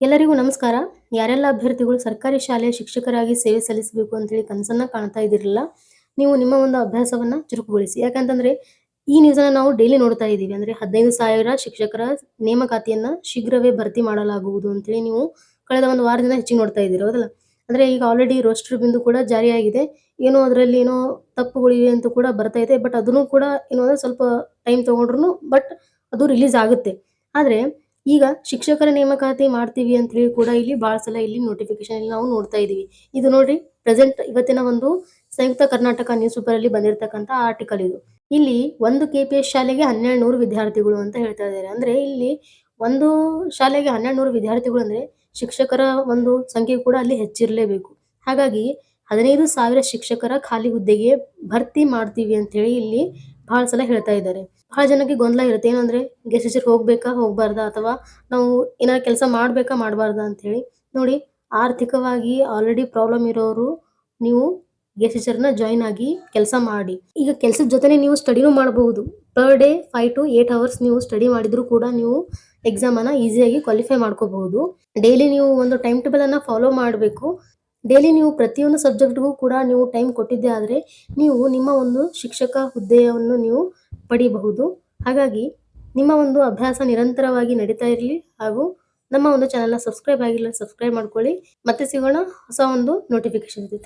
ಎಲ್ಲರಿಗೂ ನಮಸ್ಕಾರ. ಯಾರೆಲ್ಲ ಅಭ್ಯರ್ಥಿಗಳು ಸರ್ಕಾರಿ ಶಾಲೆಯ ಶಿಕ್ಷಕರಾಗಿ ಸೇವೆ ಸಲ್ಲಿಸಬೇಕು ಅಂತೇಳಿ ಕನಸನ್ನ ಕಾಣ್ತಾ ಇದಿರಲ್ಲ, ನೀವು ನಿಮ್ಮ ಒಂದು ಅಭ್ಯಾಸವನ್ನ ಚುರುಕುಗೊಳಿಸಿ. ಯಾಕಂತಂದ್ರೆ ಈ ನ್ಯೂಸನ್ನ ನಾವು ಡೈಲಿ ನೋಡ್ತಾ ಇದ್ದೀವಿ. ಅಂದ್ರೆ 15,000 ಶಿಕ್ಷಕರ ನೇಮಕಾತಿಯನ್ನ ಶೀಘ್ರವೇ ಭರ್ತಿ ಮಾಡಲಾಗುವುದು ಅಂತೇಳಿ ನೀವು ಕಳೆದ ಒಂದು ವಾರದಿಂದ ಹೆಚ್ಚಿಗೆ ನೋಡ್ತಾ ಇದ್ದೀರಿ, ಹೌದಲ್ಲ? ಅಂದ್ರೆ ಈಗ ಆಲ್ರೆಡಿ ರೋಸ್ಟರ್ ಬಿಂದು ಕೂಡ ಜಾರಿಯಾಗಿದೆ. ಏನೋ ಅದರಲ್ಲಿ ಏನೋ ತಪ್ಪುಗಳಿವೆ ಅಂತ ಕೂಡ ಬರ್ತಾ ಇದೆ. ಬಟ್ ಅದನ್ನು ಕೂಡ ಏನು ಅಂದ್ರೆ ಸ್ವಲ್ಪ ಟೈಮ್ ತಗೊಂಡ್ರು ಬಟ್ ಅದು ರಿಲೀಸ್ ಆಗುತ್ತೆ. ಆದ್ರೆ ಈಗ ಶಿಕ್ಷಕರ ನೇಮಕಾತಿ ಮಾಡ್ತೀವಿ ಅಂತ ಹೇಳಿ ಕೂಡ ಇಲ್ಲಿ ಬಹಳ ಸಲ ಇಲ್ಲಿ ನೋಟಿಫಿಕೇಶನ್ ಅಲ್ಲಿ ನಾವು ನೋಡ್ತಾ ಇದೀವಿ. ಇದು ನೋಡ್ರಿ, ಪ್ರೆಸೆಂಟ್ ಇವತ್ತಿನ ಒಂದು ಸಂಯುಕ್ತ ಕರ್ನಾಟಕ ನ್ಯೂಸ್ ಪೇಪರ್ ಅಲ್ಲಿ ಬಂದಿರತಕ್ಕಂತ ಆರ್ಟಿಕಲ್ ಇದು. ಇಲ್ಲಿ ಒಂದು KPS ಶಾಲೆಗೆ 1200 ವಿದ್ಯಾರ್ಥಿಗಳು ಅಂತ ಹೇಳ್ತಾ ಇದ್ದಾರೆ. ಅಂದ್ರೆ ಇಲ್ಲಿ ಒಂದು ಶಾಲೆಗೆ 1200 ವಿದ್ಯಾರ್ಥಿಗಳು ಅಂದ್ರೆ ಶಿಕ್ಷಕರ ಒಂದು ಸಂಖ್ಯೆ ಕೂಡ ಅಲ್ಲಿ ಹೆಚ್ಚಿರಲೇಬೇಕು. ಹಾಗಾಗಿ 15,000 ಶಿಕ್ಷಕರ ಖಾಲಿ ಹುದ್ದೆಗೆ ಭರ್ತಿ ಮಾಡ್ತೀವಿ ಅಂತ ಹೇಳಿ ಇಲ್ಲಿ ಬಹಳ ಸಲ ಹೇಳ್ತಾ ಇದ್ದಾರೆ. ಬಹಳ ಜನಕ್ಕೆ ಗೊಂದಲ ಇರುತ್ತೆ. ಏನಂದ್ರೆ ಗೆಸ್ಟ್ ಟೀಚರ್ ಹೋಗ್ಬೇಕಾ ಹೋಗ್ಬಾರ್ದಾ, ಅಥವಾ ನಾವು ಏನಾರ ಕೆಲಸ ಮಾಡ್ಬೇಕಾ ಮಾಡ್ಬಾರ್ದಾ ಅಂತ ಹೇಳಿ. ನೋಡಿ, ಆರ್ಥಿಕವಾಗಿ ಆಲ್ರೆಡಿ ಪ್ರಾಬ್ಲಮ್ ಇರೋರು ನೀವು ಗೆಸ್ಟ್ ಟೀಚರ್‌ನ ಜಾಯಿನ್ ಆಗಿ ಕೆಲಸ ಮಾಡಿ. ಈಗ ಕೆಲಸದ ಜೊತೆನೆ ನೀವು ಸ್ಟಡಿನೂ ಮಾಡಬಹುದು. ಪರ್ ಡೇ 5 ಟು 8 ಅವರ್ಸ್ ನೀವು ಸ್ಟಡಿ ಮಾಡಿದ್ರು ಕೂಡ ನೀವು ಎಕ್ಸಾಮ್ ಅನ್ನ ಈಸಿಯಾಗಿ ಕ್ವಾಲಿಫೈ ಮಾಡ್ಕೋಬಹುದು. ಡೈಲಿ ನೀವು ಒಂದು ಟೈಮ್ ಟೇಬಲ್ ಅನ್ನ ಫಾಲೋ ಮಾಡಬೇಕು. ಡೈಲಿ ನೀವು ಪ್ರತಿಯೊಂದು ಸಬ್ಜೆಕ್ಟ್‌ಗೂ ಕೂಡ ನೀವು ಟೈಮ್ ಕೊಟ್ಟಿದ್ದೇ ಆದ್ರೆ ನೀವು ನಿಮ್ಮ ಒಂದು ಶಿಕ್ಷಕ ಹುದ್ದೆಯನ್ನು ನೀವು ಪಡಿಬಹುದು. ಹಾಗಾಗಿ ನಿಮ್ಮ ಒಂದು ಅಭ್ಯಾಸ ನಿರಂತರವಾಗಿ ನಡೀತಾ ಇರಲಿ. ಹಾಗೂ ನಮ್ಮ ಒಂದು ಚಾನೆಲ್‌ನ ಸಬ್ಸ್ಕ್ರೈಬ್ ಆಗಿಲ್ಲ ಸಬ್ಸ್ಕ್ರೈಬ್ ಮಾಡ್ಕೊಳ್ಳಿ. ಮತ್ತೆ ಸಿಗೋಣ ಹೊಸ ಒಂದು ನೋಟಿಫಿಕೇಶನ್ ಜೊತೆ.